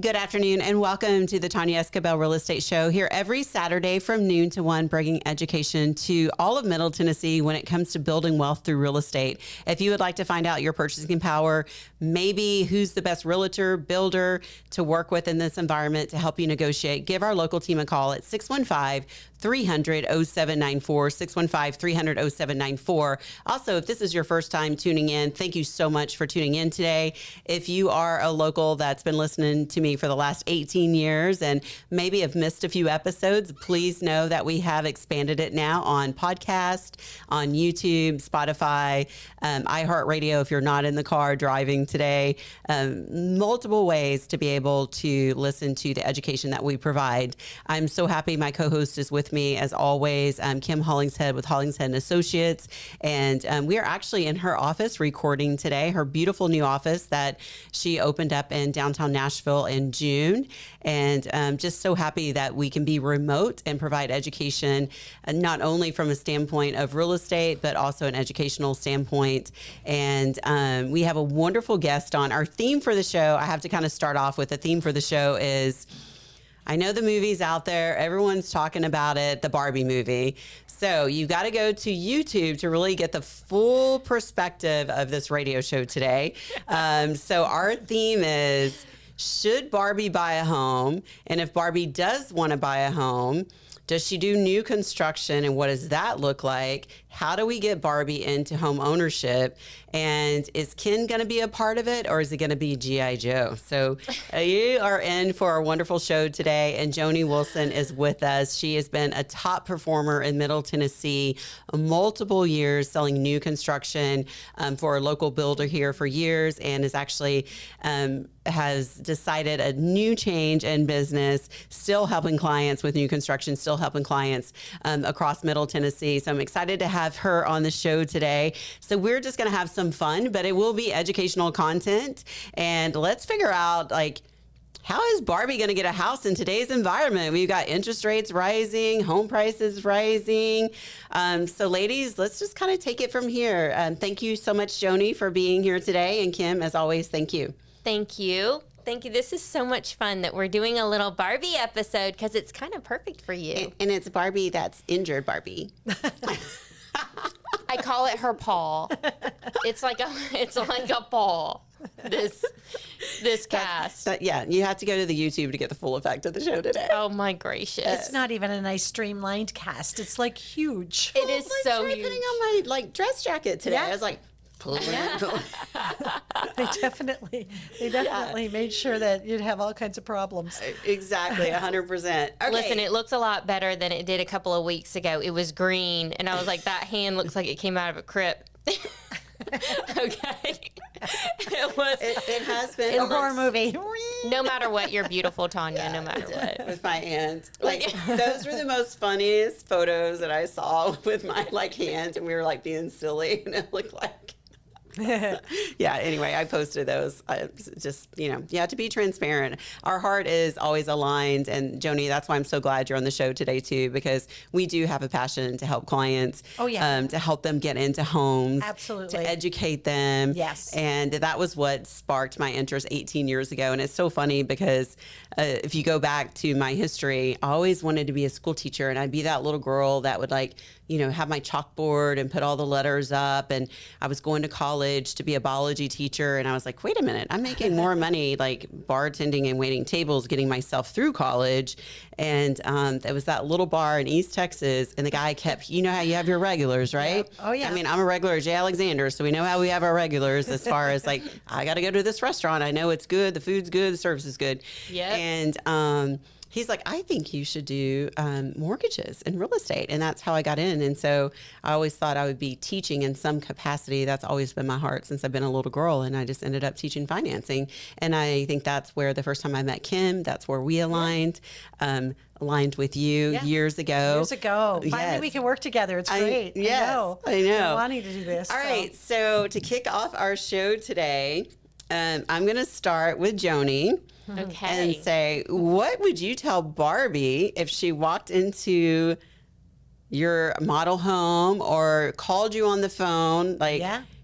Good afternoon and welcome to the Tonya Esquibel Real Estate Show, here every Saturday from noon to 1, bringing education to all of Middle Tennessee when it comes to building wealth through real estate. If you would like to find out your purchasing power, maybe who's the best realtor, builder to work with in this environment to help you negotiate, give our local team a call at 615-300-0794, 615-300-0794. Also, if this is your first time tuning in, thank you so much for tuning in today. If you are a local that's been listening to me for the last 18 years and maybe have missed a few episodes, please know that we have expanded it now on podcast, on YouTube, Spotify, iHeartRadio if you're not in the car driving today. Multiple ways to be able to listen to the education that we provide. I'm so happy my co-host is with me as always, Kim Hollingshead with Hollingshead & Associates. And we are actually in her office recording today, her beautiful new office that she opened up in downtown Nashville in June. And just so happy that we can be remote and provide education, not only from a standpoint of real estate, but also an educational standpoint. And we have a wonderful guest on. Our theme for the show, I have to kind of start off with the theme for the show is, I know the movie's out there. Everyone's talking about it, the Barbie movie. So you've got to go to YouTube to really get the full perspective of this radio show today. So our theme is, should Barbie buy a home? And if Barbie does want to buy a home, does she do new construction, and what does that look like? How do we get Barbie into home ownership? And is Ken going to be a part of it, or is it going to be G.I. Joe? So you are in for a wonderful show today, and Joni Wilson is with us. She has been a top performer in Middle Tennessee, multiple years selling new construction for a local builder here for years, and is actually has decided a new change in business, still helping clients with new construction, still helping clients across Middle Tennessee. So I'm excited to have her on the show today. So we're just going to have some fun, but it will be educational content. And let's figure out, like, how is Barbie going to get a house in today's environment? We've got interest rates rising, home prices rising. So ladies, let's just kind of take it from here. Thank you so much, Joni, for being here today. And Kim, as always, thank you. Thank you. Thank you. This is so much fun that we're doing a little Barbie episode because it's kind of perfect for you. And it's Barbie that's injured Barbie. I call it her paw. It's like a paw. This cast. Yeah, you have to go to the YouTube to get the full effect of the show today. Oh my gracious! It's not even a nice streamlined cast. It's like huge. It is so huge. Putting on my dress jacket today. Yeah. I was like, They definitely made sure that you'd have all kinds of problems. Exactly, 100%. Okay. Listen, it looks a lot better than it did a couple of weeks ago. It was green, and I was like, that hand looks like it came out of a crypt. Okay. It has been a horror movie. No matter what, you're beautiful, Tonya, no matter what. With my hands. Like, those were the most funniest photos that I saw with my, hands, and we were, being silly, and it looked like... Yeah, anyway, I posted those. Just, you have to be transparent. Our heart is always aligned. And Joni, that's why I'm so glad you're on the show today too, because we do have a passion to help clients. Oh, yeah. To help them get into homes. Absolutely. To educate them. Yes. And that was what sparked my interest 18 years ago. And it's so funny because if you go back to my history, I always wanted to be a school teacher, and I'd be that little girl that would have my chalkboard and put all the letters up. And I was going to college to be a biology teacher. And I was like, wait a minute, I'm making more money bartending and waiting tables, getting myself through college. And there was that little bar in East Texas. And the guy kept, you know how you have your regulars, right? Yep. Oh, yeah. I mean, I'm a regular at J. Alexander, so we know how we have our regulars as far as I got to go to this restaurant. I know it's good. The food's good. The service is good. Yeah. And, he's like, I think you should do mortgages and real estate. And that's how I got in. And so I always thought I would be teaching in some capacity. That's always been my heart since I've been a little girl. And I just ended up teaching financing. And I think that's where the first time I met Kim, that's where we aligned. Aligned with you years ago. Finally, we can work together. It's great. Yes, I know. I'm wanting to do this. All right. So to kick off our show today, I'm going to start with Joni. Okay. And say, what would you tell Barbie if she walked into your model home or called you on the phone?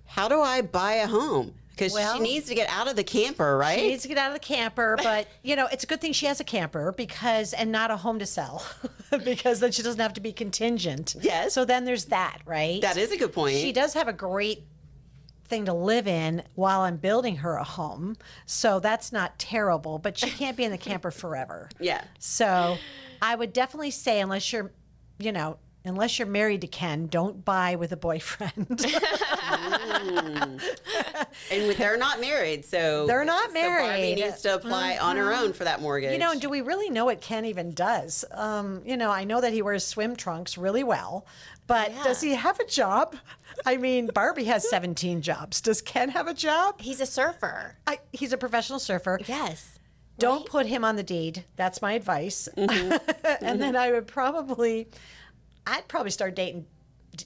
How do I buy a home? Because Well- she needs to get out of the camper, right? She needs to get out of the camper, but it's a good thing she has a camper and not a home to sell, because then she doesn't have to be contingent. Yes. So then there's that, right? That is a good point. She does have a great thing to live in while I'm building her a home. So that's not terrible, but she can't be in the camper forever. Yeah. So I would definitely say, unless you're married to Ken, don't buy with a boyfriend. And they're not married, so They're not So Barbie married. needs to apply on her own for that mortgage. And do we really know what Ken even does? I know that he wears swim trunks really well, but does he have a job? I mean, Barbie has 17 jobs. Does Ken have a job? He's a surfer. He's a professional surfer. Yes. Don't put him on the deed. That's my advice. Mm-hmm. And then I'd probably start dating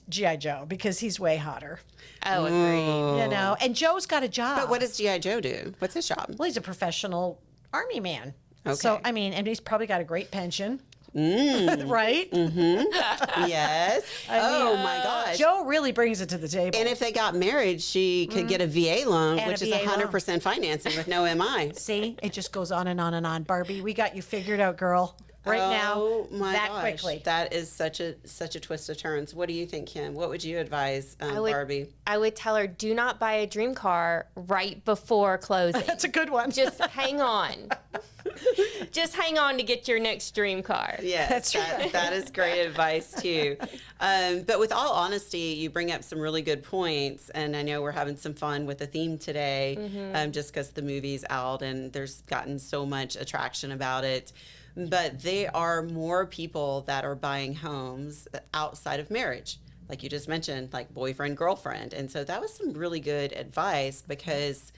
G.I. Joe, because he's way hotter. Oh, agreed. And Joe's got a job. But what does G.I. Joe do? What's his job? Well, he's a professional army man. Okay. So, and he's probably got a great pension. Right? Yes. Oh my gosh. Joe really brings it to the table. And if they got married, she could get a VA loan, And which a is VA loan. 100% financing with no MI. See, it just goes on and on and on. Barbie, we got you figured out, girl. Right now, Oh my that gosh. quickly. That is such a twist of turns. What do you think, Kim? What would you advise Barbie? I would tell her, do not buy a dream car right before closing. That's a good one. Just hang on. Just hang on to get your next dream car. Yes, That's right. that is great advice too. But with all honesty, you bring up some really good points, and I know we're having some fun with the theme today, just because the movie's out and there's gotten so much attraction about it. But there are more people that are buying homes outside of marriage, like you just mentioned, like boyfriend, girlfriend, and so that was some really good advice because.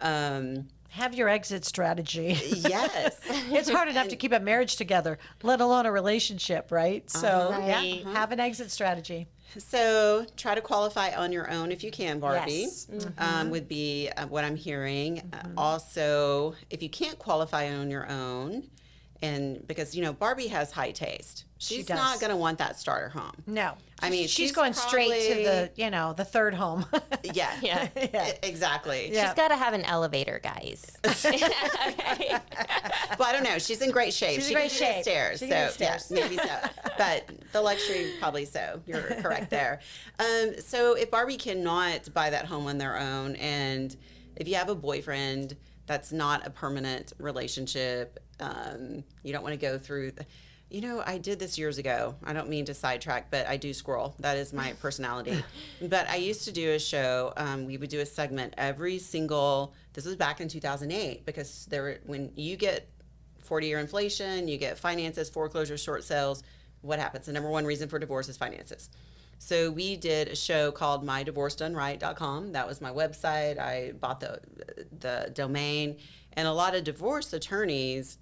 Have your exit strategy. Yes. It's hard enough to keep a marriage together, let alone a relationship, right? So, Right. have an exit strategy. So try to qualify on your own if you can, Barbie. Yes. Would be what I'm hearing. Also, if you can't qualify on your own, and because Barbie has high taste, she's does. not going to want that starter home. No. I mean, she's she's going straight to probably- the third home. Yeah, Yeah. exactly. Yeah. She's got to have an elevator, guys. Okay. Well, I don't know. She's in great shape. She's in She great can get shape. stairs. She So can get stairs. yeah, maybe so. But the luxury, probably so. You're correct there. So if Barbie cannot buy that home on their own, and if you have a boyfriend that's not a permanent relationship, you don't want to go through. I did this years ago. I don't mean to sidetrack, but I do squirrel. That is my personality. But I used to do a show. We would do a segment every single. This was back in 2008 because when you get 40-year inflation, you get finances, foreclosures, short sales. What happens? The number one reason for divorce is finances. So we did a show called mydivorcedoneright.com. That was my website. I bought the domain, and a lot of divorce attorneys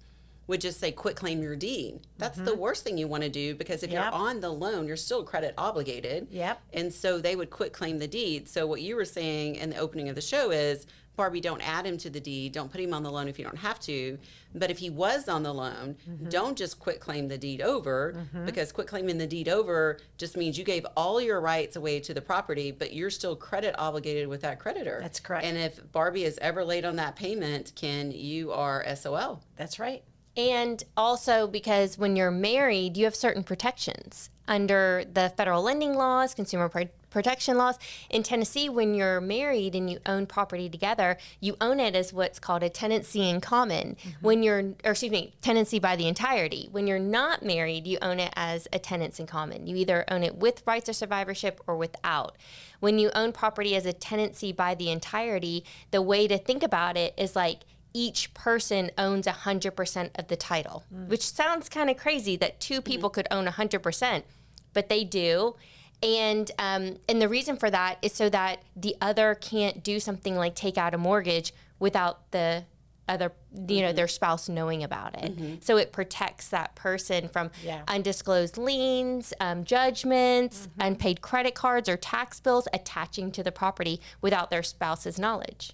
would just say, quit claim your deed. That's the worst thing you want to do, because if you're on the loan, you're still credit obligated. Yep. And so they would quit claim the deed. So what you were saying in the opening of the show is, Barbie, don't add him to the deed. Don't put him on the loan if you don't have to. But if he was on the loan, don't just quit claim the deed over, because quit claiming the deed over just means you gave all your rights away to the property, but you're still credit obligated with that creditor. That's correct. And if Barbie is ever late on that payment, you are SOL. That's right. And also because when you're married, you have certain protections under the federal lending laws, consumer protection laws. In Tennessee, when you're married and you own property together, you own it as what's called a tenancy in common. Tenancy by the entirety. When you're not married, you own it as a tenants in common. You either own it with rights of survivorship or without. When you own property as a tenancy by the entirety, the way to think about it is like each person owns 100% of the title, which sounds kind of crazy that two people could own 100%, but they do. And the reason for that is so that the other can't do something like take out a mortgage without the other their spouse knowing about it. So it protects that person from undisclosed liens, judgments, unpaid credit cards or tax bills attaching to the property without their spouse's knowledge.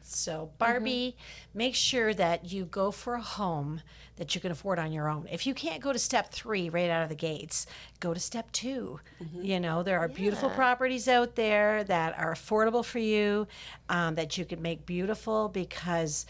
So Barbie, make sure that you go for a home that you can afford on your own. If you can't go to step 3 right out of the gates, go to step 2. There are beautiful properties out there that are affordable for you, that you can make beautiful, because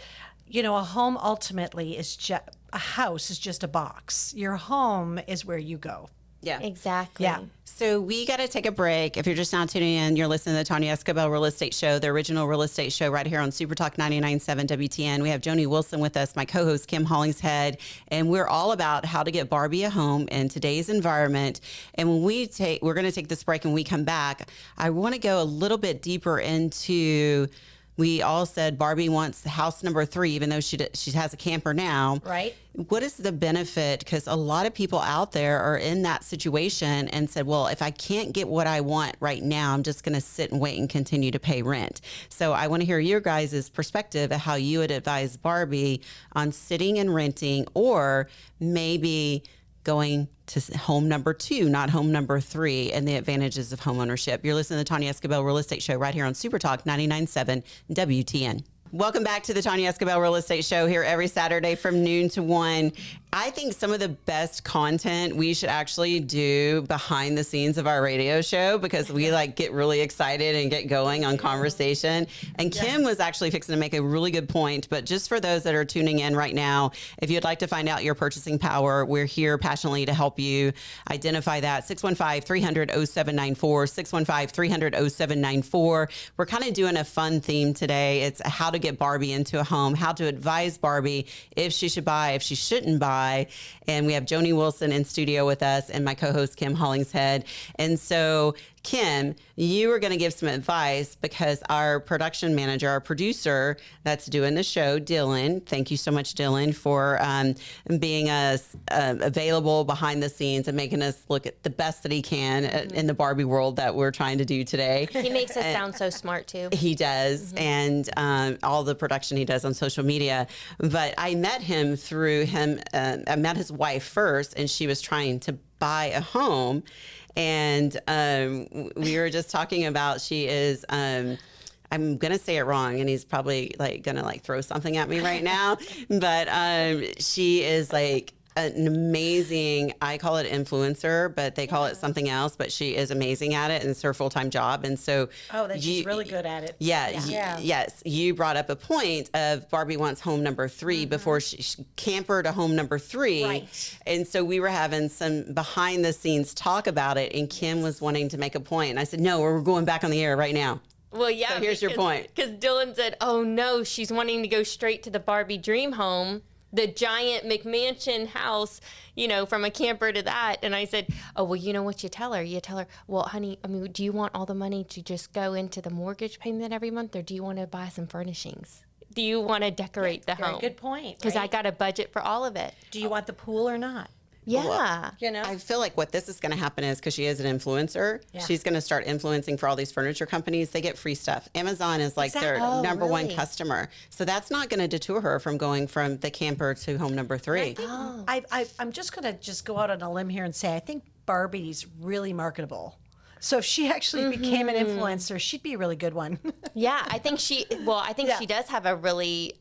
a home ultimately is just a house is just a box. Your home is where you go. Yeah. Exactly. Yeah. So we got to take a break. If you're just now tuning in, you're listening to the Tonya Esquibel Real Estate Show, the original real estate show right here on Super Talk 99.7 WTN. We have Joni Wilson with us, my co-host Kim Hollingshead, and we're all about how to get Barbie a home in today's environment. And when we're going to take this break, and we come back, I want to go a little bit deeper into. We all said Barbie wants house number 3, even though she has a camper now. Right. What is the benefit? Because a lot of people out there are in that situation and said, well, if I can't get what I want right now, I'm just going to sit and wait and continue to pay rent. So I want to hear your guys' perspective of how you would advise Barbie on sitting and renting, or maybe going to home number 2, not home number 3, and the advantages of home ownership. You're listening to the Tonya Esquibel Real Estate Show right here on Super Talk 99.7 WTN. Welcome back to the Tonya Esquibel Real Estate Show, here every Saturday from noon to 1. I think some of the best content we should actually do behind the scenes of our radio show, because we get really excited and get going on conversation. And Kim was actually fixing to make a really good point. But just for those that are tuning in right now, if you'd like to find out your purchasing power, we're here passionately to help you identify that. 615-300-0794, 615-300-0794. We're kind of doing a fun theme today. It's how to get Barbie into a home, how to advise Barbie if she should buy, if she shouldn't buy. And we have Joni Wilson in studio with us, and my co-host Kim Hollingshead. And so, Kim, you were going to give some advice, because our production manager, our producer that's doing the show, Dylan, thank you so much, Dylan, for being available behind the scenes and making us look at the best that he can in the Barbie world that we're trying to do today. He makes us sound so smart, too. He does, and all the production he does on social media. But I met him through him. I met his wife first, and she was trying to buy a home. And we were just talking about, she is, I'm going to say it wrong, and he's probably going to throw something at me right now. But she is an amazing, I call it influencer, but they call it something else, but she is amazing at it, and it's her full-time job. And so she's really good at it. Yes. You brought up a point of Barbie wants home number 3 before she campered to home number 3. Right. And so we were having some behind the scenes talk about it, and Kim was wanting to make a point. And I said, no, we're going back on the air right now. Well, yeah. So here's your point. Because Dylan said, oh no, she's wanting to go straight to the Barbie dream home, the giant McMansion house, from a camper to that. And I said, oh, well, you know what you tell her? You tell her, well, honey, do you want all the money to just go into the mortgage payment every month, or do you want to buy some furnishings? Do you want to decorate the home? Very good point. Because I got a budget for all of it. Do you want the pool or not? Yeah. I feel like what this is going to happen is, because she is an influencer, she's going to start influencing for all these furniture companies. They get free stuff. Amazon is their number one customer. So that's not going to deter her from going from the camper to home number 3. I'm just going to go out on a limb here and say, I think Barbie's really marketable. So if she actually became an influencer, she'd be a really good one. Yeah, I think she does have a really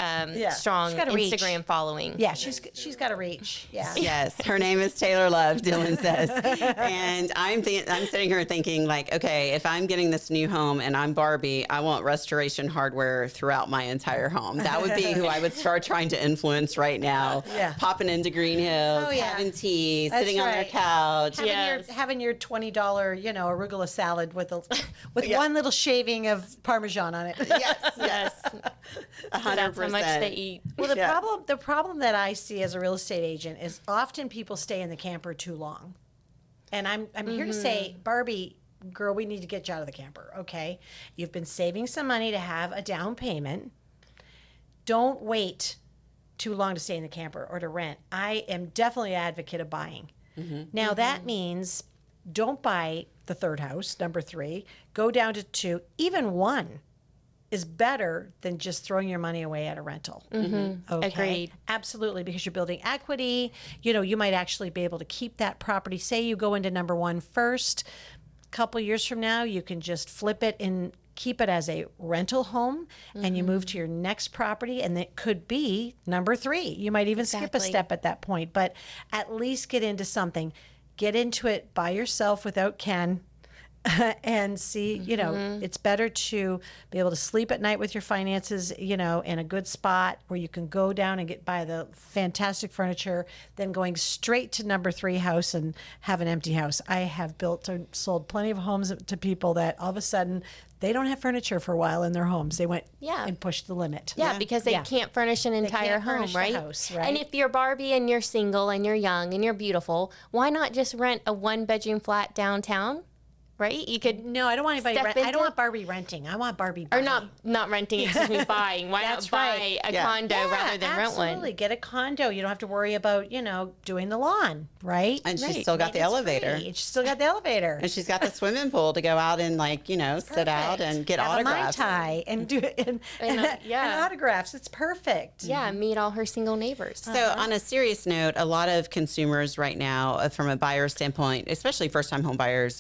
strong Instagram following. Yeah, she's got a reach. Yeah. Yes, her name is Taylor Love, Dylan says. And I'm sitting here thinking, okay, if I'm getting this new home and I'm Barbie, I want restoration hardware throughout my entire home. That would be who I would start trying to influence right now. Yeah. Popping into Green Hills, having tea, sitting on their couch. Having your $20, arugula salad with one little shaving of Parmesan on it. Yes. 100%. That's how much they eat. Well, the problem that I see as a real estate agent is often people stay in the camper too long. And I'm here to say, Barbie, girl, we need to get you out of the camper, okay? You've been saving some money to have a down payment. Don't wait too long to stay in the camper or to rent. I am definitely an advocate of buying. Now, that means don't buy the third house, number 3. Go down to 2, even 1. is better than just throwing your money away at a rental. Okay? Agreed. Absolutely, because you're building equity. You know, you might actually be able to keep that property. Say you go into number one first. A couple years from now, you can just flip it and keep it as a rental home, and you move to your next property, and it could be number three. You might even skip a step at that point, but at least get into something. Get into it by yourself without Ken. And see, you know, it's better to be able to sleep at night with your finances, you know, in a good spot where you can go down and buy the fantastic furniture than going straight to number three house and have an empty house. I have built or sold plenty of homes to people that all of a sudden they don't have furniture for a while in their homes. They went and pushed the limit. Yeah, because they can't furnish an entire home, right? House, right? And if you're Barbie and you're single and you're young and you're beautiful, why not just rent a 1-bedroom flat downtown? Right? You could. No, I don't want anybody. step I don't into- want Barbie renting. I want Barbie buying. Or not renting, excuse me, buying. Why That's not buy right. a condo rather than rent one? Absolutely. Get a condo. You don't have to worry about, you know, doing the lawn, right? And she's still got the elevator. And she's still got the elevator. And she's got the swimming pool to go out and, like, you know, sit out and get have autographs. a Mai Tai and do and autographs. It's perfect. Yeah, meet all her single neighbors. So on a serious note, a lot of consumers right now, from a buyer standpoint, especially first-time home buyers,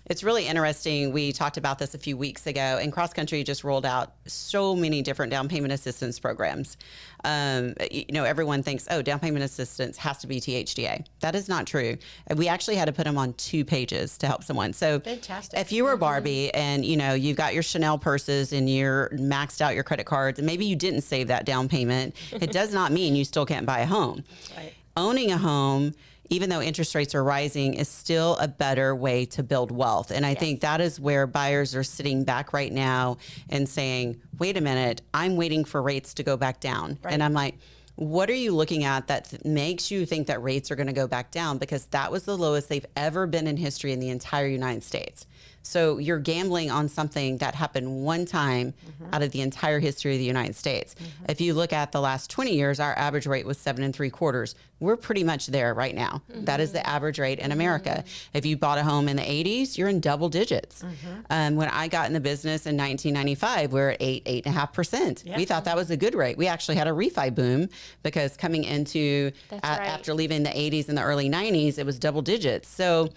it's really interesting. We talked about this a few weeks ago, and Cross Country just rolled out so many different down payment assistance programs. You know, everyone thinks, oh, down payment assistance has to be THDA. That is not true. We actually had to put them on 2 pages to help someone. So fantastic. If you were Barbie and, you know, you've got your Chanel purses and you're maxed out your credit cards and maybe you didn't save that down payment, it does not mean you still can't buy a home. Right. Owning a home, even though interest rates are rising, is still a better way to build wealth. And I think that is where buyers are sitting back right now and saying, wait a minute, I'm waiting for rates to go back down. Right. And I'm like, what are you looking at that makes you think that rates are going to go back down? Because that was the lowest they've ever been in history in the entire United States. So you're gambling on something that happened one time out of the entire history of the United States. If you look at the last 20 years, our average rate was 7 3/4. We're pretty much there right now. That is the average rate in America. If you bought a home in the 80s, you're in double digits. When I got in the business in 1995, we were at 8.5%. We thought that was a good rate. We actually had a refi boom because coming into after leaving the 80s and the early 90s, it was double digits. So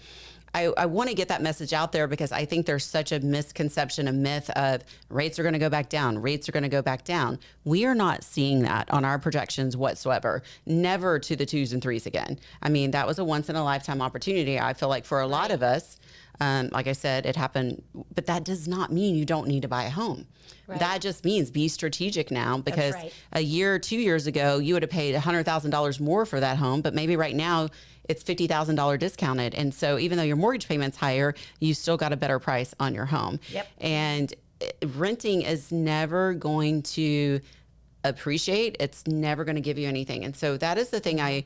I want to get that message out there because I think there's such a misconception, a myth of rates are going to go back down. Rates are going to go back down. We are not seeing that on our projections whatsoever. Never to the 2s and 3s again. I mean, that was a once in a lifetime opportunity. I feel like for a lot of us, like I said, it happened, but that does not mean you don't need to buy a home. Right. That just means be strategic now because a year or 2 years ago, you would have paid $100,000 more for that home, but maybe right now it's $50,000 discounted. And so even though your mortgage payment's higher, you still got a better price on your home. And renting is never going to appreciate. It's never going to give you anything. And so that is the thing I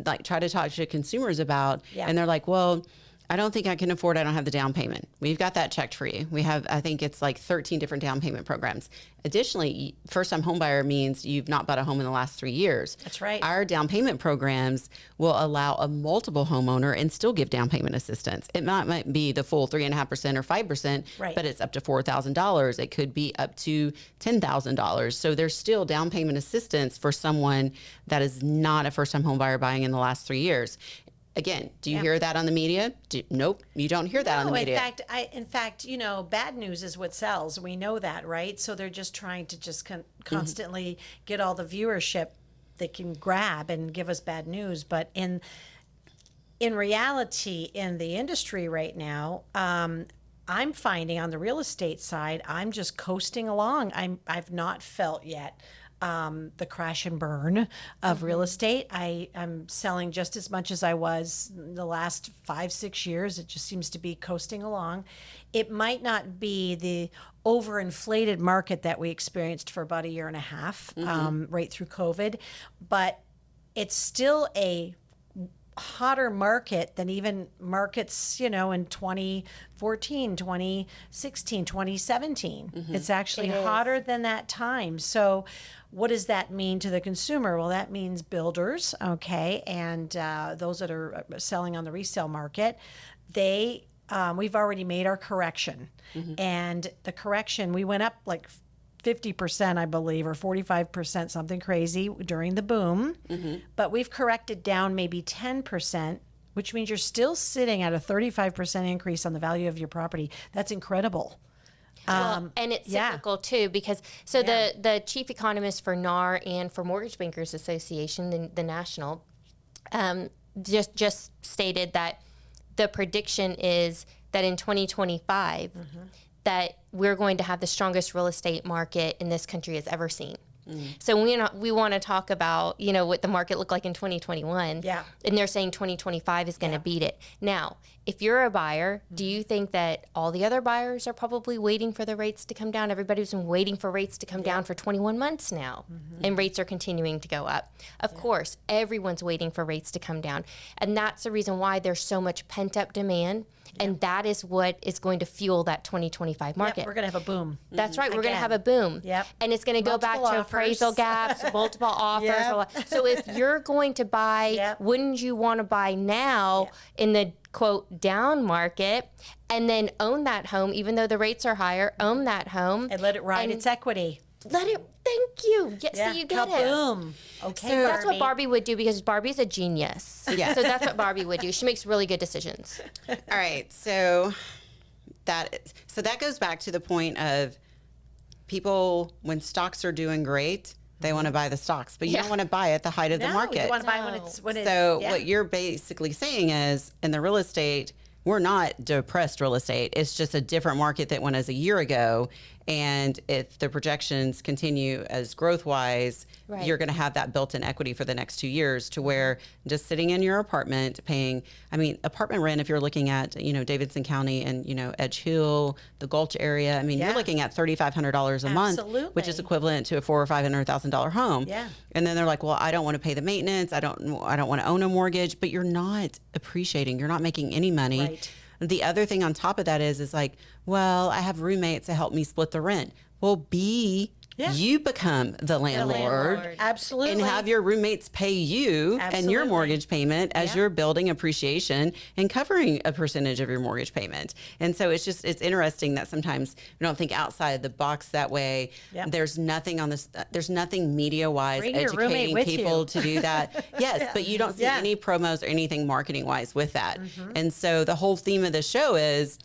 like try to talk to consumers about. And they're like, well, I don't think I can afford, I don't have the down payment. We've got that checked for you. We have, I think it's like 13 different down payment programs. Additionally, first-time homebuyer means you've not bought a home in the last 3 years. That's right. Our down payment programs will allow a multiple homeowner and still give down payment assistance. It might be the full 3.5% or 5%, but it's up to $4,000. It could be up to $10,000. So there's still down payment assistance for someone that is not a first-time homebuyer buying in the last 3 years. Again, do you hear that on the media? Nope, you don't hear that on the media. In fact, you know, bad news is what sells. We know that, right? So they're just trying to just constantly get all the viewership they can grab and give us bad news. But in reality, in the industry right now, I'm finding on the real estate side, I'm just coasting along. I've not felt yet the crash and burn of real estate. I'm selling just as much as I was the last 5-6 years. It just seems to be coasting along. It might not be the overinflated market that we experienced for about a year and a half, right through COVID, but it's still a hotter market than even markets, you know, in 2014, 2016, 2017. It's actually hotter than that time. So what does that mean to the consumer? Well, that means builders, okay, and those that are selling on the resale market, we've already made our correction. And the correction, we went up like 50%, I believe, or 45%, something crazy during the boom. But we've corrected down maybe 10%, which means you're still sitting at a 35% increase on the value of your property. That's incredible. Well, and it's cyclical too, because the chief economist for NAR and for Mortgage Bankers Association, the national, just stated that the prediction is that in 2025, that we're going to have the strongest real estate market in this country has ever seen. So we want to talk about, what the market looked like in 2021. Yeah. And they're saying 2025 is going to beat it. Now, if you're a buyer, do you think that all the other buyers are probably waiting for the rates to come down? Everybody's been waiting for rates to come down for 21 months now, and rates are continuing to go up. Of course, everyone's waiting for rates to come down. And that's the reason why there's so much pent-up demand. And that is what is going to fuel that 2025 market. Yep, we're going to have a boom. That's right. We're going to have a boom. Yep. And it's going to go back to appraisal gaps, multiple offers. So if you're going to buy, wouldn't you want to buy now in the quote down market and then own that home, even though the rates are higher, own that home. And let it ride its equity. Let it, thank you. See, you get it. Boom. Okay, So that's what Barbie would do, because Barbie's a genius. Yeah. So that's what Barbie would do. She makes really good decisions. All right. So that goes back to the point of people, when stocks are doing great, they want to buy the stocks, but you don't want to buy at the height of the market. You want to buy when it's So what you're basically saying is, in the real estate, we're not depressed real estate. It's just a different market that went as a year ago. And if the projections continue as growth-wise, you're going to have that built-in equity for the next 2 years, to where just sitting in your apartment paying, apartment rent, if you're looking at, Davidson County and, Edge Hill, the Gulch area, you're looking at $3,500 a month, which is equivalent to a $400,000 or $500,000 home. Yeah. And then they're like, well, I don't want to pay the maintenance. I don't want to own a mortgage, but you're not appreciating. You're not making any money. Right. The other thing on top of that is like, well, I have roommates to help me split the rent. Well, you become the landlord. Absolutely. And have your roommates pay you and your mortgage payment as you're building appreciation and covering a percentage of your mortgage payment. And so it's interesting that sometimes we don't think outside the box that way. Yep. There's nothing media-wise educating people to do that. Yes, but you don't see any promos or anything marketing-wise with that. And so the whole theme of the show is,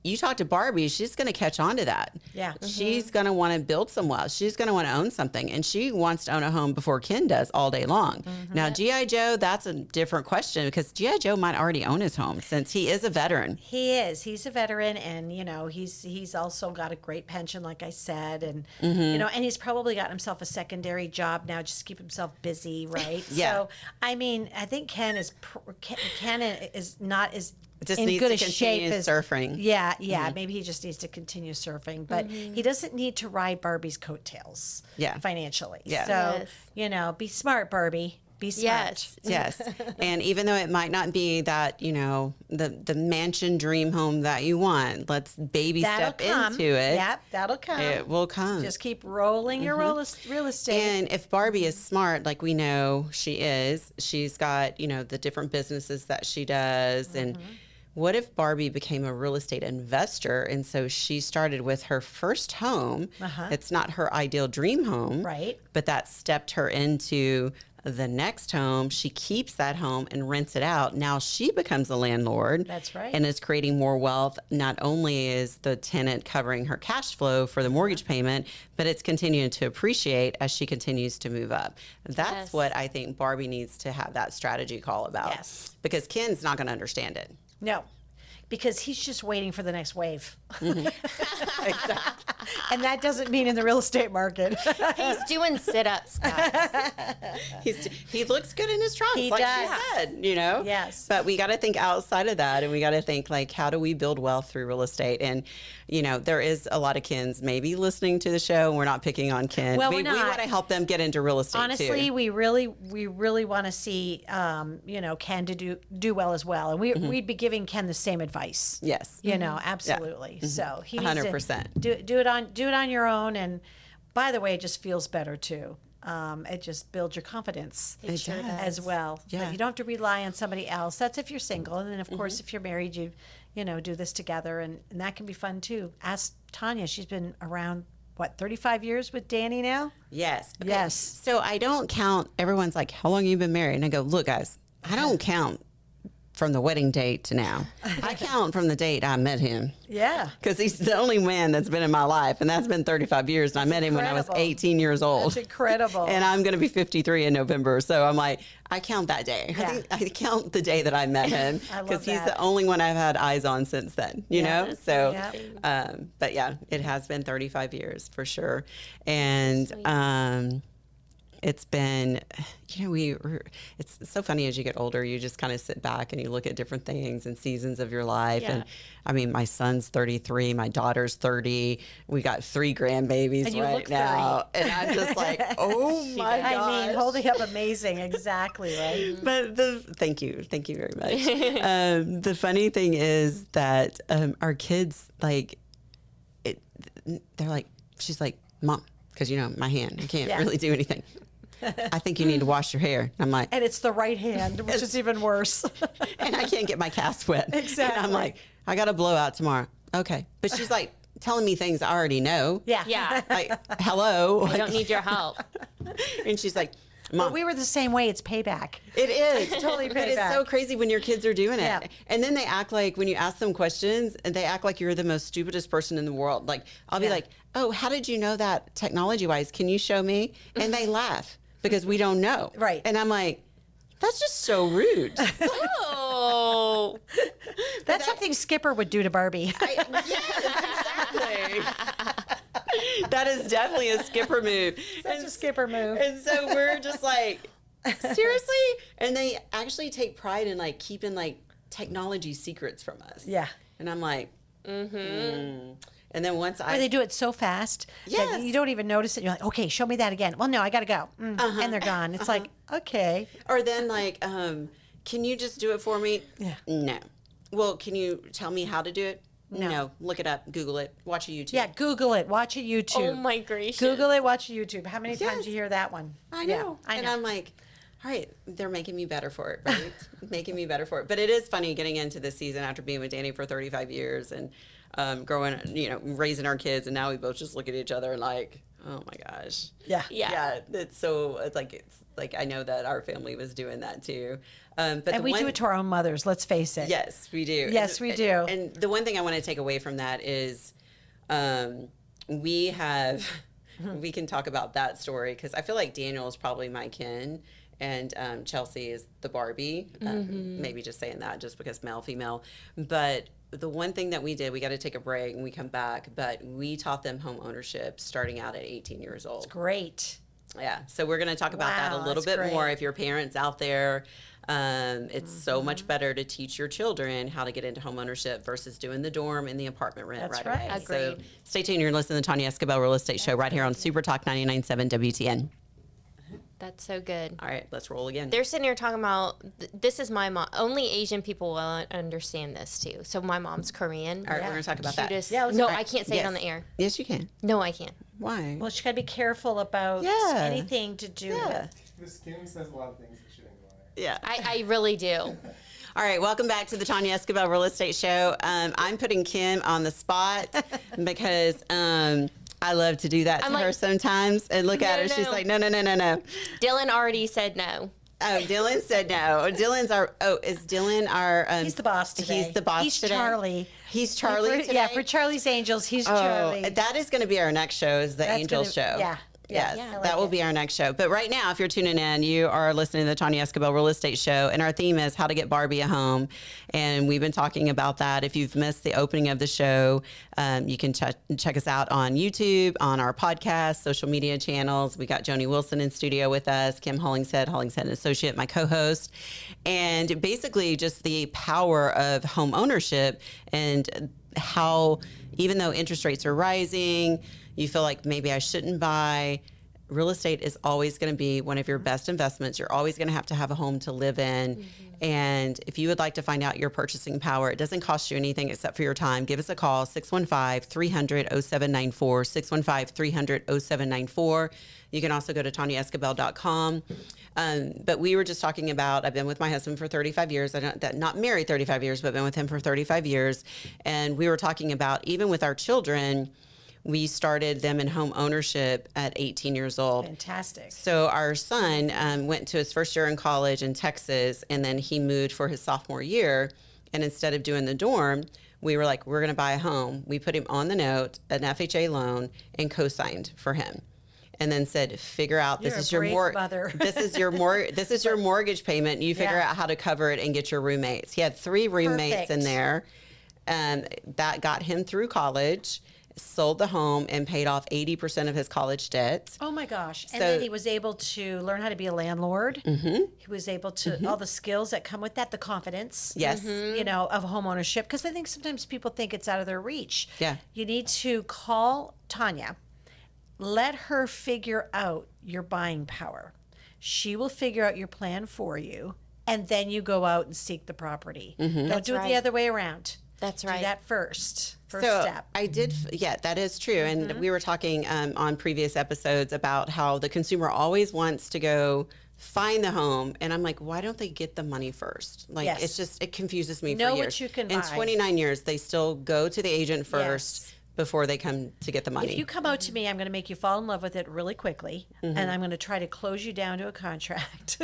you talk to Barbie, she's going to catch on to that. Yeah. She's going to want to build some wealth. She's going to want to own something. And she wants to own a home before Ken does all day long. Now, G.I. Joe, that's a different question, because G.I. Joe might already own his home since he is a veteran. He is. He's a veteran, and, he's also got a great pension, like I said. And, and he's probably got himself a secondary job now just to keep himself busy, right? Yeah. So, I think Ken is not as Just in needs good to a continue shape as surfing. Yeah. Maybe he just needs to continue surfing, but he doesn't need to ride Barbie's coattails. Financially. Yeah. So be smart, Barbie. Be smart. Yes. And even though it might not be that, the mansion dream home that you want, let's step into it. Yep, that'll come. It will come. Just keep rolling your real estate. And if Barbie is smart, like we know she is, she's got, the different businesses that she does. And what if Barbie became a real estate investor? And so she started with her first home. It's not her ideal dream home. Right. But that stepped her into the next home. She keeps that home and rents it out. Now she becomes a landlord. That's right. And is creating more wealth. Not only is the tenant covering her cash flow for the mortgage payment, but it's continuing to appreciate as she continues to move up. That's what I think Barbie needs to have that strategy call about. Yes. Because Ken's not going to understand it. No. Because he's just waiting for the next wave. And that doesn't mean in the real estate market. He's doing sit-ups, guys. He looks good in his trunks, He like does. she said, Yes. But we got to think outside of that, and we got to think, like, how do we build wealth through real estate? And, there is a lot of Kens maybe listening to the show. We're not picking on Ken. Well, we we're not. We want to help them get into real estate, Honestly, too. we really want to see, Ken to do well as well. And we'd be giving Ken the same advice. Yes. Absolutely. Yeah. So he 100%. needs to do it on your own. And by the way, it just feels better too. It just builds your confidence It sure does. as well. Yeah. But you don't have to rely on somebody else. That's if you're single. And then of course, if you're married, you do this together, and that can be fun too. Ask Tonya. She's been around what, 35 years with Danny now? Yes. Okay. Yes. So I don't count. Everyone's like, how long have you been married? And I go, look, guys, I don't count from the wedding date to now. I count from the date I met him. Yeah. Because he's the only man that's been in my life, and that's been 35 years. And I met him when I was incredible. 18 years old. That's incredible. And I'm going to be 53 in November. So I'm like, I count that day. Yeah. I count the day that I met him I love because he's that. the only one I've had eyes on since then, you know? So, Yeah. but yeah, it has been 35 years for sure. And, it's been, it's so funny as you get older, you just kind of sit back and you look at different things and seasons of your life. Yeah. And I mean, my son's 33, my daughter's 30. We got 3 grandbabies And you right look now. And I'm just like, oh my gosh. I mean, holding up amazing. Exactly, right? But thank you very much. The funny thing is that our kids, like, they're like, she's like, Mom, because my hand, I can't really do anything. I think you need to wash your hair. I'm like, And it's the right hand, which is even worse. and I can't get my cast wet. Exactly. And I'm like, I got a blowout tomorrow. Okay. But she's like telling me things I already know. Yeah. Yeah. Like, hello. I don't need your help. And she's like, Mom. But we were the same way. It's payback. It is. Totally But it's payback. so crazy when your kids are doing it. Yeah. And then they act like, when you ask them questions, and they act like you're the most stupidest person in the world. Like, I'll be like, oh, how did you know that technology-wise? Can you show me? And they laugh because we don't know. Right. And I'm like, that's just so rude. Oh. That's something Skipper would do to Barbie. Yes, exactly. That is definitely a Skipper move. Such a Skipper move. And so we're just like, seriously? And they actually take pride in like keeping like technology secrets from us. Yeah. And I'm like, And then once Or they do it so fast that Yes. you don't even notice it. You're like, okay, show me that again. Well, no, I got to go. And they're gone. It's like, okay. or then like, can you just do it for me? Yeah. No. Well, can you tell me how to do it? No. Look it up, Google it, watch a YouTube. Yeah, Google it. Watch a YouTube. Oh my gracious. Google it. Watch a YouTube. How many times Yes. you hear that one? I know. Yeah, I And know. I'm like, all right, they're making me better for it, right? Making me better for it. But it is funny getting into this season after being with Danny for 35 years and growing, raising our kids. And now we both just look at each other and like, oh my gosh. Yeah. Yeah. It's like I know that our family was doing that too. But And we do it to our own mothers, let's face it. Yes, we do. Yes, we do. And the one thing I want to take away from that is we can talk about that story because I feel like Daniel is probably my kin and Chelsea is the Barbie. Maybe just saying that just because male, female. But the one thing that we did, we got to take a break and we come back, but we taught them home ownership starting out at 18 years old. Great. Yeah. So we're going to talk about that a Wow, little that's bit more. great. If you're parents out there, it's so much better to teach your children how to get into home ownership versus doing the dorm and the apartment rent That's right away. right. So Agreed. stay tuned. You're listening to the Tonya Esquibel Real Estate Show right here on Super Talk 99.7 WTN. That's so good. All right, let's roll again. They're sitting here talking about this is my mom. Only Asian people will understand this too. So my mom's Korean. All right, we're going to talk about that. Cutest- Yeah, let's- no, all right. I can't say it on the air. Yes, you can. No, I can't. Why? Well, she got to be careful about Yeah. anything to do Yeah. with. The skin says a lot of things that shouldn't go on there. Yeah. I really do. All right, welcome back to the Tonya Esquibel Real Estate Show. I'm putting Kim on the spot because I love to do that to I'm her like, sometimes. And look at her, she's no. like, no. Dylan already said no. Oh, Dylan said no. Is Dylan our... He's the boss today. He's the boss He's today? Charlie. He's Charlie today? Yeah, for Charlie's Angels, he's Oh, Charlie. that is going to be our next show, is the That's Angels gonna- show. yeah. Yes, Yeah, I like that will it. be our next show. But right now, if you're tuning in, you are listening to the Tonya Esquibel Real Estate Show, and our theme is how to get Barbie a home. And we've been talking about that. If you've missed the opening of the show, you can check us out on YouTube, on our podcast, social media channels. We got Joni Wilson in studio with us, Kim Hollingshead and Associate, my co-host. And basically just the power of home ownership and how, even though interest rates are rising, you feel like maybe I shouldn't buy. Real estate is always going to be one of your best investments. You're always going to have a home to live in. And if you would like to find out your purchasing power, it doesn't cost you anything except for your time. Give us a call, 615-300-0794, 615-300-0794. You can also go to TonyaEsquibel.com. But we were just talking about, I've been with my husband for 35 years. Not married 35 years, but been with him for 35 years. And we were talking about, even with our children, we started them in home ownership at 18 years old. Fantastic. So our son went to his first year in college in Texas, and then he moved for his sophomore year. And instead of doing the dorm, we were like, we're going to buy a home. We put him on the note, an FHA loan, and co-signed for him. And then said, figure out You're this a is your brave mother. this is your mortgage payment. You figure Yeah. out how to cover it and get your roommates. He had 3 roommates in Perfect. there, and that got him through college. Sold the home and paid off 80% of his college debt. Oh my gosh. And So- then he was able to learn how to be a landlord. Mm-hmm. He was able to, all the skills that come with that, the confidence. Yes. You know, of home ownership. Because I think sometimes people think it's out of their reach. Yeah. You need to call Tonya, let her figure out your buying power. She will figure out your plan for you. And then you go out and seek the property. Don't That's do it the right. other way around. That's Do right. that first. First So step. I did, yeah, that is true. And we were talking on previous episodes about how the consumer always wants to go find the home. And I'm like, why don't they get the money first? Like, Yes. it's just, it confuses me Know for what years. you can In buy. 29 years, they still go to the agent first Yes. before they come to get the money. If you come out to me, I'm going to make you fall in love with it really quickly, and I'm going to try to close you down to a contract.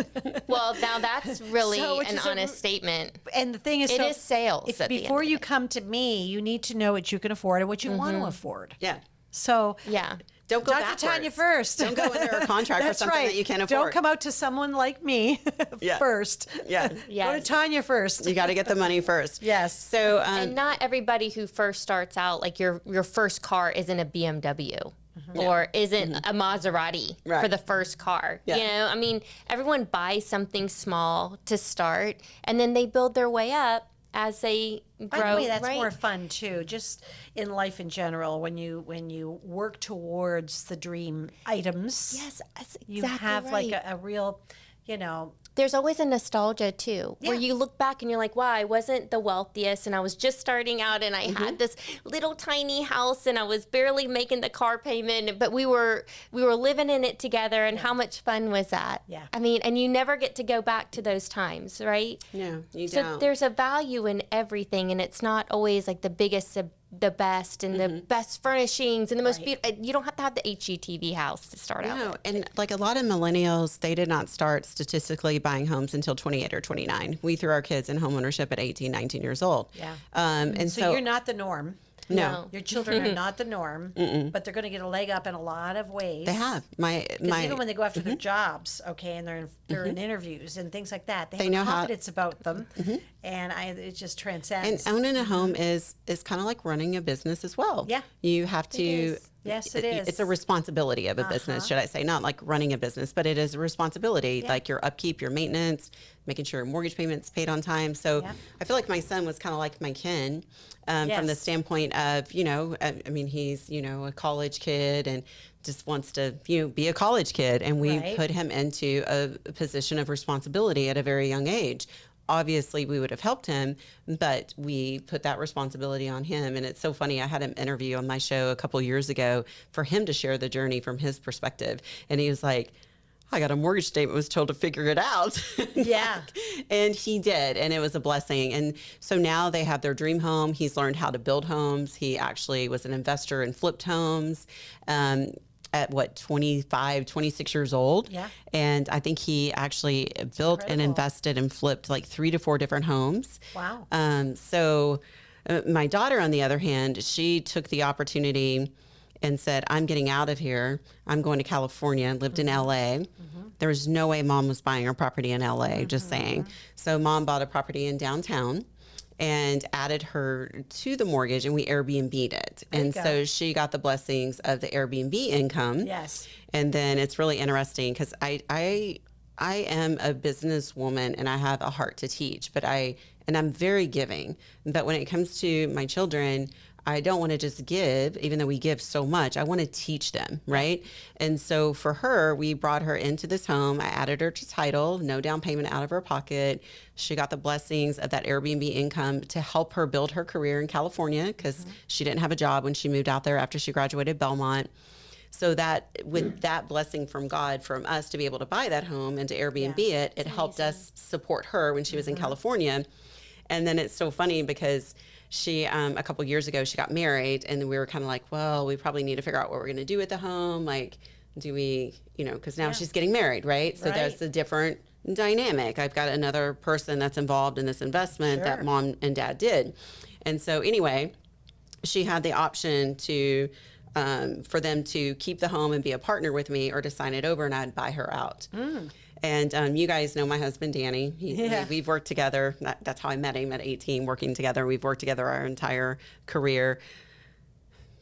Well, now that's really So, which an is a- honest statement. And the thing is, It so is sales If, at the end before of you the day. come to me, you need to know what you can afford and what you want to afford. yeah. So Yeah. Don't go talk backwards. to Tanya first. Don't go under a contract for That's something right. that you can't Don't afford. come out to someone like me Yeah. first. Yeah. Go to Yes. Tanya first. You got to get the money first. Yes. So, And not everybody who first starts out, like your first car isn't a BMW or isn't a Maserati Right. for the first car. Yeah. You know, I mean, everyone buys something small to start and then they build their way up as they grow. By the way, that's right? more fun too. Just in life in general, when you work towards the dream items, Yes, that's exactly you have right. like a real, you know, There's always a nostalgia too, where Yeah. you look back and you're like, wow, I wasn't the wealthiest and I was just starting out and I Mm-hmm. had this little tiny house and I was barely making the car payment, but we were living in it together, and how much fun was that? Yeah. I mean, and you never get to go back to those times, right? no, you So don't. there's a value in everything, and it's not always like the biggest, the best, and the best furnishings and the most beautiful. You don't have to have the HGTV house to start out No, with. and like a lot of millennials, they did not start statistically buying homes until 28 or 29. We threw our kids in home ownership at 18, 19 years old. Yeah. And so you're not the norm. no, Your children are not the norm, but they're going to get a leg up in a lot of ways. they have my Because even when they go after their jobs, okay, and they're in interviews and things like that, they have know how- confidence about them, and it just and transcends. owning a home is kind of like running a business as well. Yeah. You have to. is. Yes, it is. It's a responsibility of a business, should I say? Not like running a business, but it is a responsibility, like your upkeep, your maintenance, making sure your mortgage payments paid on time. So Yeah. I feel like my son was kind of like my kin from the Yes. standpoint of, I mean, he's, a college kid and just wants to, be a college kid. And we Right. put him into a position of responsibility at a very young age. Obviously, we would have helped him, but we put that responsibility on him. And it's so funny. I had an interview on my show a couple years ago for him to share the journey from his perspective. And he was like, I got a mortgage statement, was told to figure it out. Yeah. And he did. And it was a blessing. And so now they have their dream home. He's learned how to build homes. He actually was an investor and flipped homes. At 25, 26 years old. Yeah. And I think he actually built and incredible. invested and flipped like 3 to 4 different homes. Wow. So my daughter, on the other hand, she took the opportunity and said, I'm getting out of here. I'm going to California, lived in LA. There was no way mom was buying her property in LA, just saying. So mom bought a property in downtown and added her to the mortgage, and we Airbnb'd it. you And go. so she got the blessings of the Airbnb income. Yes. And then it's really interesting because I am a businesswoman and I have a heart to teach, but I'm very giving. But when it comes to my children, I don't want to just give, even though we give so much. I want to teach them, right? And so for her, we brought her into this home. I added her to title, no down payment out of her pocket. She got the blessings of that Airbnb income to help her build her career in California because she didn't have a job when she moved out there after she graduated Belmont. So that with that blessing from God, from us to be able to buy that home and to Airbnb it helped us support her when she was in California. And then it's so funny because she, a couple years ago, she got married, and we were kind of like, well, we probably need to figure out what we're going to do with the home. Like, do we, because now she's getting married, right? So there's a different dynamic. I've got another person that's involved in this investment that mom and dad did. And so anyway, she had the option to, for them to keep the home and be a partner with me, or to sign it over and I'd buy her out. And you guys know my husband, Danny. We've worked together. That's how I met him at 18, working together. We've worked together our entire career.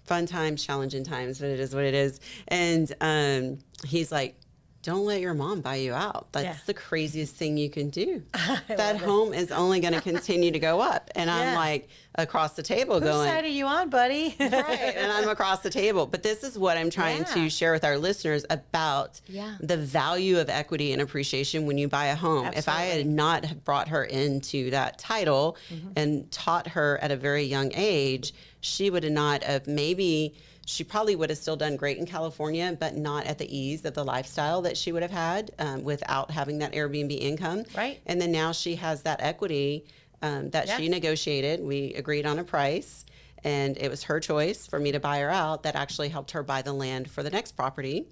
Fun times, challenging times, but it is what it is. And he's like, don't let your mom buy you out. That's the craziest thing you can do. That home is only going to continue to go up. And I'm like across the table going, whose side are you on, buddy? Right. And I'm across the table. But this is what I'm trying to share with our listeners about the value of equity and appreciation when you buy a home. Absolutely. If I had not have brought her into that title and taught her at a very young age, she would have not have she probably would have still done great in California, but not at the ease of the lifestyle that she would have had without having that Airbnb income. Right. And then now she has that equity that she negotiated. We agreed on a price, and it was her choice for me to buy her out. That actually helped her buy the land for the next property,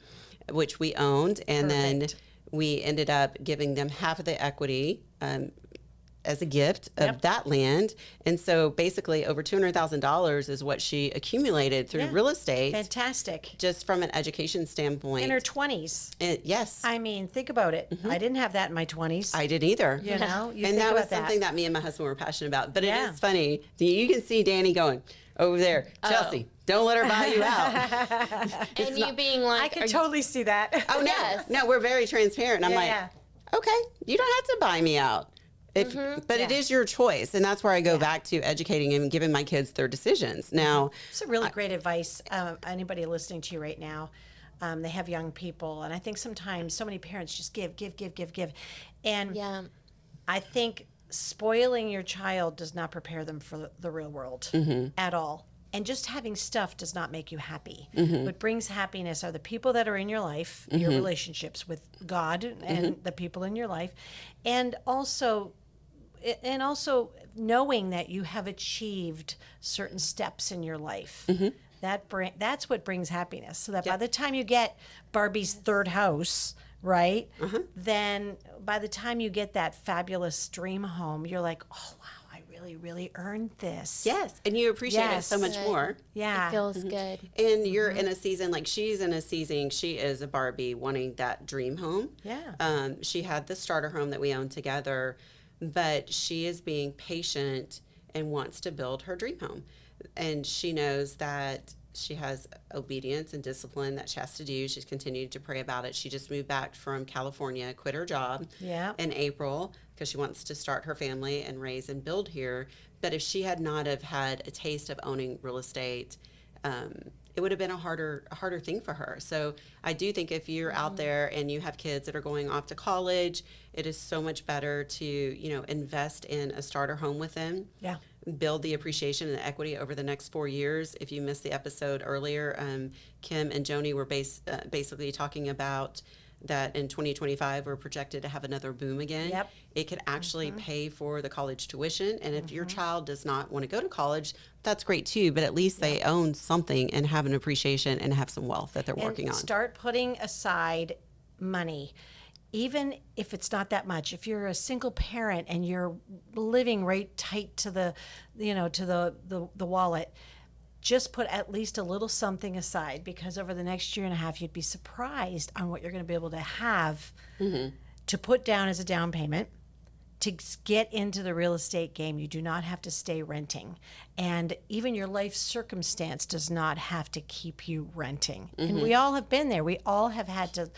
which we owned. And then we ended up giving them half of the equity as a gift of that land. And so basically over $200,000 is what she accumulated through real estate. Fantastic. Just from an education standpoint. In her 20s. Yes. I mean, think about it. I didn't have that in my 20s. I didn't either. You know, and that was something that me and my husband were passionate about. But it is funny. You can see Danny going over there, Chelsea, don't let her buy you out. And you being like, I can totally see that. Oh, no. No, we're very transparent. And I'm like, okay, you don't have to buy me out. But it is your choice. And that's where I go back to educating and giving my kids their decisions. Now, it's a really great advice. Anybody listening to you right now, they have young people. And I think sometimes so many parents just give. And I think spoiling your child does not prepare them for the real world at all. And just having stuff does not make you happy. What brings happiness are the people that are in your life, your relationships with God and the people in your life, and also knowing that you have achieved certain steps in your life. That's what brings happiness. So that by the time you get Barbie's third house, right, then by the time you get that fabulous dream home, you're like, oh wow, I really earned this. Yes, and you appreciate it so much more. it feels good. And you're in a season, like she's in a season, she is a Barbie wanting that dream home. She had the starter home that we own together, but she is being patient and wants to build her dream home. And she knows that she has obedience and discipline that she has to do. She's continued to pray about it. She just moved back from California, quit her job in April because she wants to start her family and raise and build here. But if she had not have had a taste of owning real estate, it would have been a harder thing for her. So I do think if you're out there and you have kids that are going off to college, it is so much better to, invest in a starter home with them. Build the appreciation and the equity over the next 4 years. If you missed the episode earlier, Kim and Joni were basically talking about that in 2025 we're projected to have another boom again. It could actually pay for the college tuition. And if your child does not want to go to college, that's great too. But at least they own something and have an appreciation and have some wealth that they're working on. Start putting aside money. Even if it's not that much, if you're a single parent and you're living right tight to the wallet, just put at least a little something aside, because over the next year and a half, you'd be surprised on what you're going to be able to have to put down as a down payment to get into the real estate game. You do not have to stay renting. And even your life circumstance does not have to keep you renting. And we all have been there. We all have had to,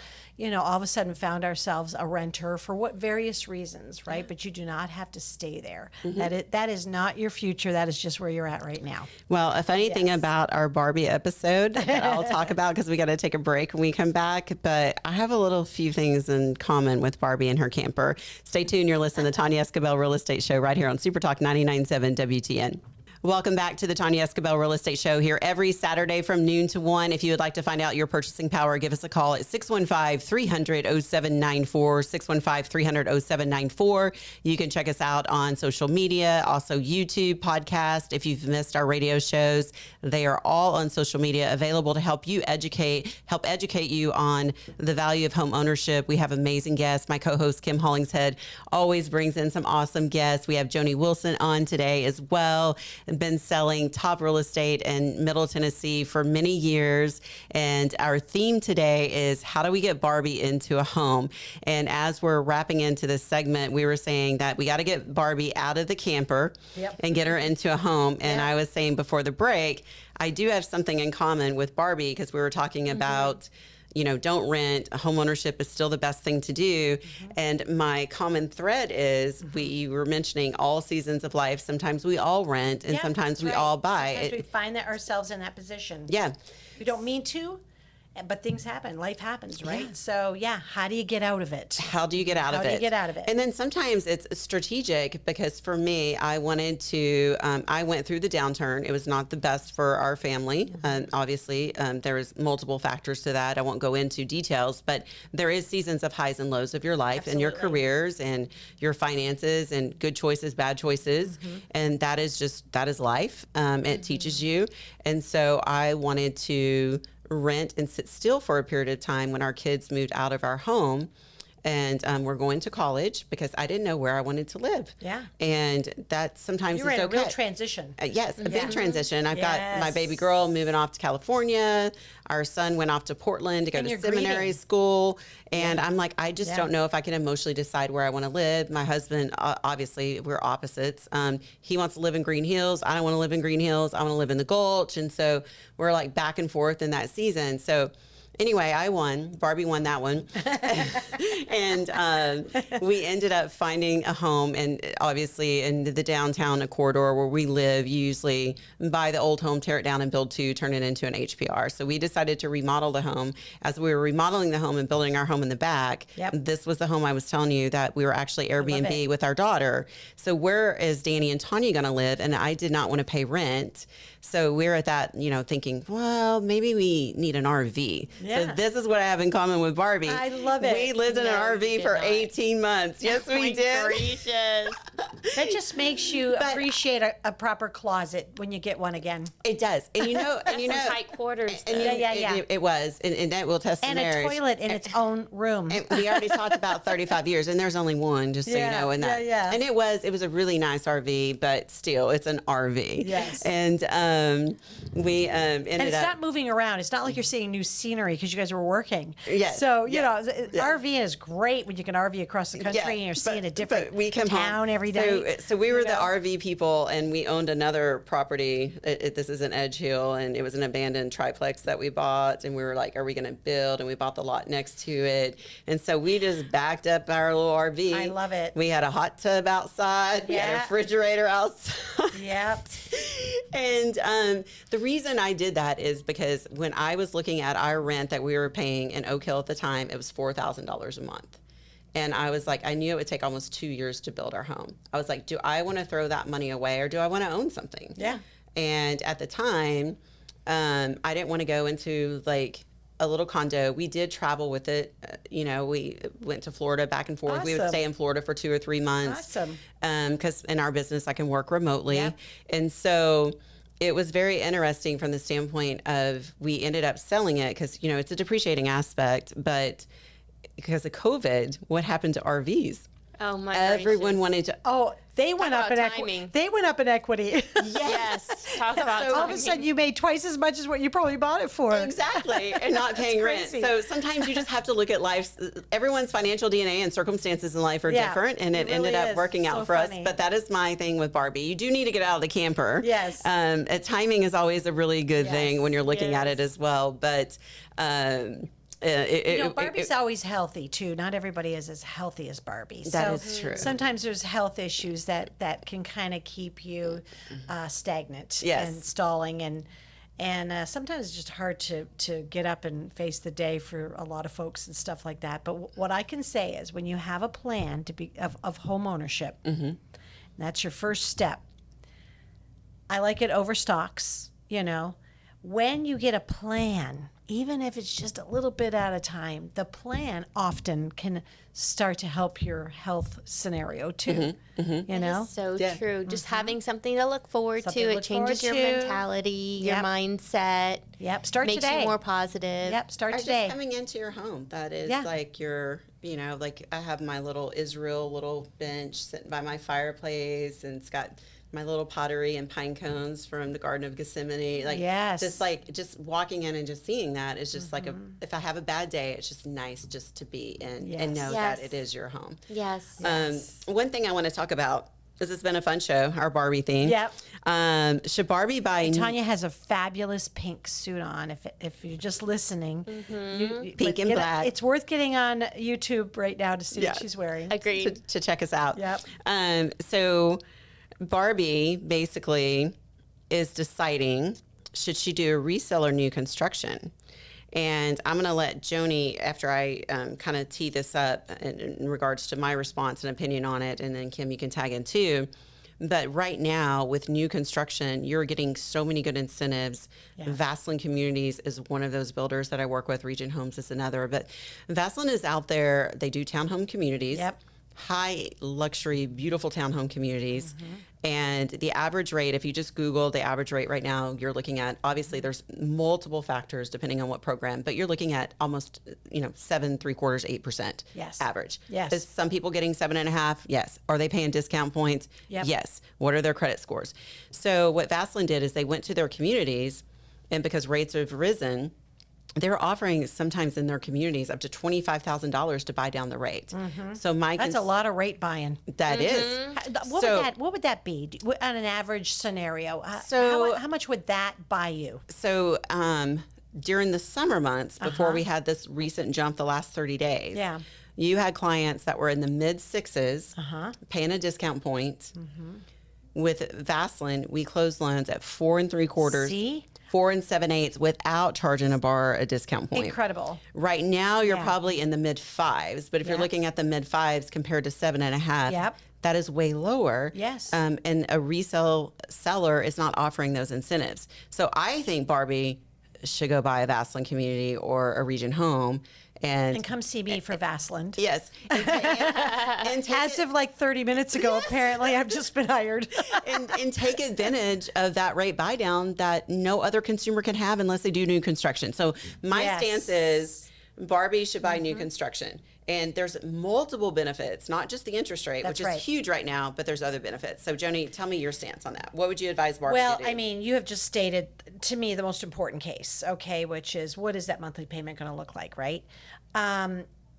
all of a sudden found ourselves a renter for what various reasons, right? But you do not have to stay there. That is not your future. That is just where you're at right now. Well, a funny thing about our Barbie episode that I'll talk about, because we got to take a break when we come back, but I have a few things in common with Barbie and her camper. Stay tuned. You're listening to the Tonya Esquibel Real Estate Show right here on Super Talk 99.7 WTN. Welcome back to the Tonya Esquibel Real Estate Show here every Saturday from noon to 1. If you would like to find out your purchasing power, give us a call at 615-300-0794, 615-300-0794. You can check us out on social media, also YouTube, podcast. If you've missed our radio shows, they are all on social media, available to help educate you on the value of home ownership. We have amazing guests. My co-host Kim Hollingshead always brings in some awesome guests. We have Joni Wilson on today as well. Been selling top real estate in Middle Tennessee for many years. And our theme today is how do we get Barbie into a home? And as we're wrapping into this segment, we were saying that we got to get Barbie out of the camper and get her into a home. And I was saying before the break, I do have something in common with Barbie because we were talking about don't rent. Homeownership is still the best thing to do. And my common thread is we were mentioning all seasons of life. Sometimes we all rent and sometimes we all buy. Sometimes we find ourselves in that position. Yeah. We don't mean to, but things happen. Life happens, right? Yeah. So, how do you get out of it? How do you get out of it? And then sometimes it's strategic because for me, I wanted to, I went through the downturn. It was not the best for our family. Obviously, there was multiple factors to that. I won't go into details, but there is seasons of highs and lows of your life and your careers and your finances and good choices, bad choices. And that is life. It teaches you. And so I wanted to rent and sit still for a period of time when our kids moved out of our home and we're going to college because I didn't know where I wanted to live. Yeah. And that sometimes You're is in okay. a real transition. Yes, a big transition. I've got my baby girl moving off to California. Our son went off to Portland to go to seminary school. And I'm like, I just don't know if I can emotionally decide where I want to live. My husband, obviously, we're opposites. He wants to live in Green Hills. I don't want to live in Green Hills. I want to live in the Gulch. And so we're like back and forth in that season. So anyway, I won. Barbie won that one. And we ended up finding a home, and obviously in the downtown corridor where we live, you usually buy the old home, tear it down and build two, turn it into an HPR. So we decided to remodel the home. As we were remodeling the home and building our home in the back, this was the home I was telling you that we were actually Airbnb with our daughter. So where is Danny and Tonya going to live? And I did not want to pay rent. So we're at that, thinking, well, maybe we need an RV. Yeah. So this is what I have in common with Barbie. I love it. We lived in an RV for 18 months. Yes, we did. Gracious. That just makes you appreciate a proper closet when you get one again. It does. And tight quarters. And it was. And that will test and the marriage. And a toilet in its own room. And we already talked about 35 years, and there's only one, just so you know. And that. And it was a really nice RV, but still, it's an RV. Yes. And we ended up. And it's not moving around. It's not like you're seeing new scenery because you guys were working. Yes. So, RV is great when you can RV across the country and you're seeing a different town every day. So we were the RV people, and we owned another property. This is in Edge Hill, and it was an abandoned triplex that we bought, and we were like, are we going to build? And we bought the lot next to it. And so we just backed up our little RV. I love it. We had a hot tub outside. We had a refrigerator outside. Yep. And the reason I did that is because when I was looking at our rent that we were paying in Oak Hill at the time, it was $4,000 a month. And I was like, I knew it would take almost 2 years to build our home. I was like, do I want to throw that money away, or do I want to own something? Yeah. And at the time, I didn't want to go into like a little condo. We did travel with it. We went to Florida back and forth. Awesome. We would stay in Florida for 2 or 3 months. Awesome. Because in our business, I can work remotely. And so it was very interesting from the standpoint of we ended up selling it because, it's a depreciating aspect. But because of COVID, what happened to RVs? Oh my! Everyone gracious. wanted to. Oh, they went up in equity. They went up in equity. Yes. Talk about all of a sudden you made twice as much as what you probably bought it for. Exactly, and not paying rent. So sometimes you just have to look at life. Everyone's financial DNA and circumstances in life are different, and it ended up working out for us. But that is my thing with Barbie. You do need to get out of the camper. Yes. Timing is always a really good thing when you're looking at it as well. But. Barbie's always healthy too. Not everybody is as healthy as Barbie. That is true. Sometimes there's health issues that can kind of keep you stagnant and stalling, and sometimes it's just hard to get up and face the day for a lot of folks and stuff like that. But what I can say is, when you have a plan of home ownership, and that's your first step. I like it over stocks, you know. When you get a plan, even if it's just a little bit at a time, the plan often can start to help your health scenario too. You know? So Yeah. true. Just having something to look forward Something to. to It look changes your forward to. mentality, your Yep. mindset. Yep. Start Makes today. you more positive. Yep. Start Or today. just coming into your home. That is Yeah. like your, you know, like I have my little Israel little bench sitting by my fireplace, and it's got my little pottery and pine cones from the Garden of Gethsemane. Yes. Just walking in and just seeing that is just like if I have a bad day, it's just nice just to be in and know Yes. that it is your home. Yes. One thing I want to talk about, this has been a fun show, our Barbie theme. Yep. Should Barbie buy Tanya has a fabulous pink suit on. If you're just listening, Pink and black. It's worth getting on YouTube right now to see Yeah. what she's wearing. Agreed. to check us out? Yep. So Barbie basically is deciding, should she do a resale or new construction? And I'm going to let Joni, after I kind of tee this up in regards to my response and opinion on it, and then Kim, you can tag in too. But right now, with new construction, you're getting so many good incentives. Vaseline Communities is one of those builders that I work with. Region Homes is another. But Vaseline is out there. They do townhome communities. Yep. High luxury, beautiful townhome communities. And the average rate, if you just Google the average rate right now, you're looking at, obviously there's multiple factors depending on what program, but you're looking at almost, 7.75%, 8% Yes. average. Yes. Is some people getting 7.5%? Yes. Are they paying discount points? Yep. Yes. What are their credit scores? So what Vaseline did is they went to their communities, and because rates have risen, they're offering sometimes in their communities up to $25,000 to buy down the rate. So That's a lot of rate buying. That is. What would that be on an average scenario? So- how much would that buy you? So during the summer months, before we had this recent jump the last 30 days, Yeah. you had clients that were in the mid sixes, paying a discount point. With Vaseline, we closed loans at 4.75%. See? 4 7/8 without charging a discount point. Incredible. Right now, you're Yeah. probably in the mid fives, but if you're Yep. looking at the mid fives compared to 7.5, Yep. that is way lower. Yes. And a resale seller is not offering those incentives. So I think Barbie should go buy a Vaseline community or a Region Home. And come see me for Vaseline. Yes. And take As of like 30 minutes ago, apparently, I've just been hired. and take advantage of that rate buy down that no other consumer can have unless they do new construction. So my Yes. stance is Barbie should buy new construction. And there's multiple benefits, not just the interest rate, That's which right. is huge right now, but there's other benefits. So Joni, tell me your stance on that. What would you advise Barbie Well, to do? I mean, you have just stated to me the most important case, okay, which is what is that monthly payment going to look like, right?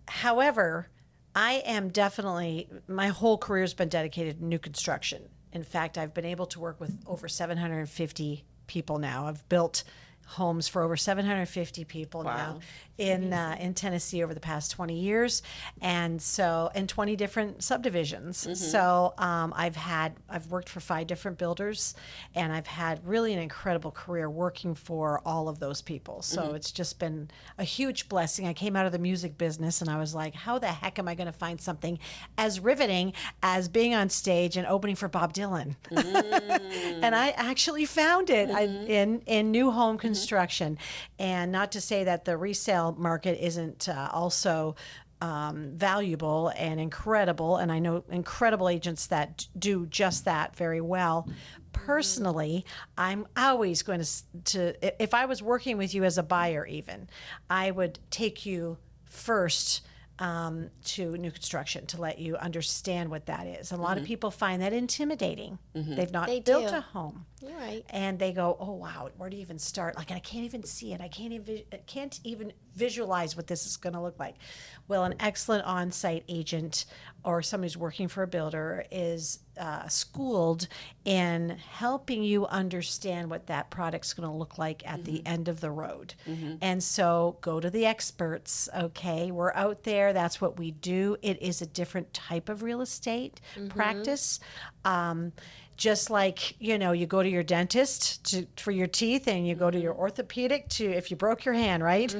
However, I am definitely, my whole career has been dedicated to new construction. In fact, I've been able to work with over 750 people now. I've built homes for over 750 people now in Tennessee over the past 20 years, and so in 20 different subdivisions. So I've worked for 5 different builders, and I've had really an incredible career working for all of those people. So it's just been a huge blessing. I came out of the music business, and I was like, how the heck am I going to find something as riveting as being on stage and opening for Bob Dylan? And I actually found it in new home construction. And not to say that the resale market isn't also valuable and incredible, and I know incredible agents that do just that very well. Personally, I'm always going to if I was working with you as a buyer, even I would take you first to new construction to let you understand what that is. And a lot of people find that intimidating. They've not They built do. a home. You're right. And they go, oh, wow, where do you even start? Like, I can't even see it. I can't even visualize what this is going to look like. Well, an excellent on-site agent or somebody who's working for a builder is schooled in helping you understand what that product's going to look like at the end of the road. And so go to the experts, okay? We're out there. That's what we do. It is a different type of real estate practice. just like, you know, you go to your dentist for your teeth, and you go to your orthopedic if you broke your hand, right?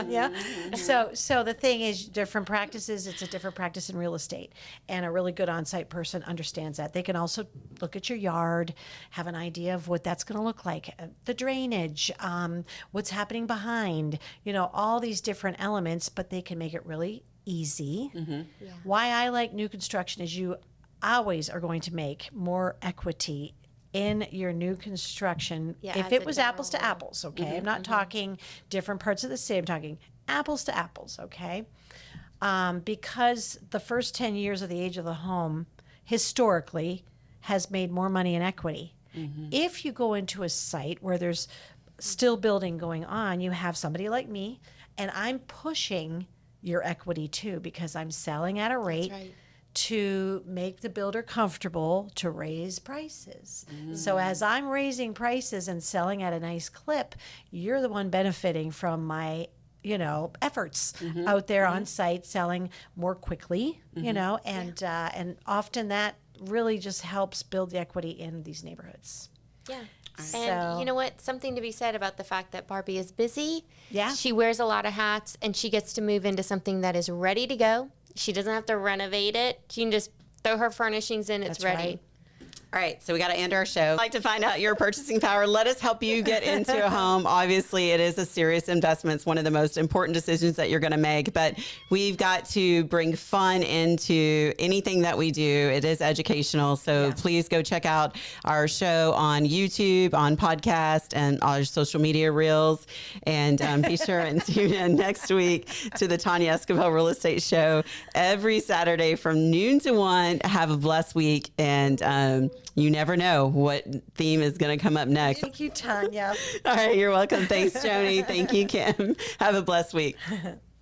Yeah. So the thing is, different practices, it's a different practice in real estate. And a really good on-site person understands that. They can also look at your yard, have an idea of what that's going to look like, the drainage, what's happening behind, you know, all these different elements, but they can make it really easy. Why I like new construction is you always are going to make more equity in your new construction. If it was apples to apples, okay? I'm not talking different parts of the city. I'm talking apples to apples, okay? Because the first 10 years of the age of the home historically has made more money in equity. If you go into a site where there's still building going on, you have somebody like me, and I'm pushing your equity too, because I'm selling at a rate to make the builder comfortable to raise prices. So as I'm raising prices and selling at a nice clip, you're the one benefiting from my, you know, efforts out there on site, selling more quickly, you know, and often that really just helps build the equity in these neighborhoods. Yeah. So, And you know what? Something to be said about the fact that Barbie is busy. Yeah. She wears a lot of hats, and she gets to move into something that is ready to go. She doesn't have to renovate it. She can just throw her furnishings in. It's That's ready. right. All right, so we got to end our show. I'd like to find out your purchasing power. Let us help you get into a home. Obviously, it is a serious investment. It's one of the most important decisions that you're going to make, but we've got to bring fun into anything that we do. It is educational, so please go check out our show on YouTube, on podcast, and our social media reels. And be sure and tune in next week to the Tonya Esquibel Real Estate Show every Saturday from noon to 1. Have a blessed week, and you never know what theme is going to come up next. Thank you, Tonya. All right, you're welcome. Thanks, Joni. Thank you, Kim. Have a blessed week.